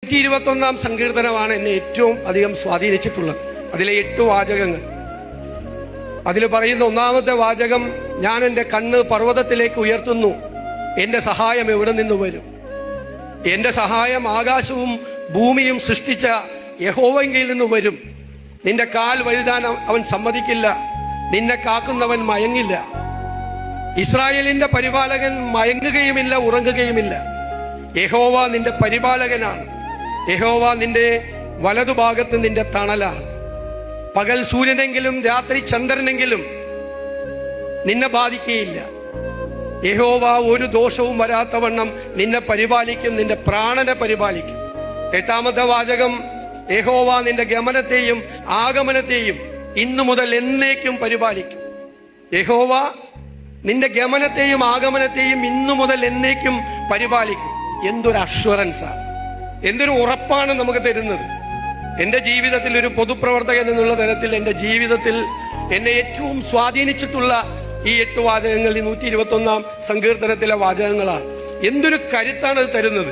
121 സങ്കീർത്തനമാണ് എന്നെ ഏറ്റവും അധികം സ്വാധീനിച്ചിട്ടുള്ളത്. അതിലെ 8 വാചകങ്ങൾ. അതിൽ പറയുന്ന ഒന്നാമത്തെ വാചകം, ഞാൻ എൻ്റെ കണ്ണ് പർവ്വതത്തിലേക്ക് ഉയർത്തുന്നു, എൻ്റെ സഹായം എവിടെ നിന്ന് വരും? എൻ്റെ സഹായം ആകാശവും ഭൂമിയും സൃഷ്ടിച്ച യഹോവയിൽ നിന്ന് വരും. നിന്റെ കാൽ വഴുതാൻ അവൻ സമ്മതിക്കില്ല, നിന്നെ കാക്കുന്നവൻ മയങ്ങില്ല. ഇസ്രായേലിന്റെ പരിപാലകൻ മയങ്ങുകയുമില്ല, ഉറങ്ങുകയുമില്ല. യഹോവ നിന്റെ പരിപാലകനാണ്. യഹോവ നിന്റെ വലതുഭാഗത്ത് നിന്റെ തണലാണ്. പകൽ സൂര്യനെങ്കിലും രാത്രി ചന്ദ്രനെങ്കിലും നിന്നെ ബാധിക്കുകയില്ല. യഹോവ ഒരു ദോഷവും വരാത്തവണ്ണം നിന്നെ പരിപാലിക്കും, നിന്റെ പ്രാണനെ പരിപാലിക്കും. 8ാമത്തെ വാചകം, യഹോവ നിന്റെ ഗമനത്തെയും ആഗമനത്തെയും ഇന്നു മുതൽ എന്നേക്കും പരിപാലിക്കും. യഹോവ നിന്റെ ഗമനത്തെയും ആഗമനത്തെയും ഇന്നു മുതൽ എന്നേക്കും പരിപാലിക്കും. എന്തൊരു അഷ്വറൻസാണ്, എന്തൊരു ഉറപ്പാണ് നമുക്ക് തരുന്നത്. എൻ്റെ ജീവിതത്തിൽ ഒരു പൊതുപ്രവർത്തകൻ എന്നുള്ള തരത്തിൽ എൻ്റെ ജീവിതത്തിൽ എന്നെ ഏറ്റവും സ്വാധീനിച്ചിട്ടുള്ള ഈ 8 വാചകങ്ങൾ, ഈ 121 സങ്കീർത്തനത്തിലെ വാചകങ്ങളാണ്. എന്തൊരു കരുത്താണ് അത് തരുന്നത്.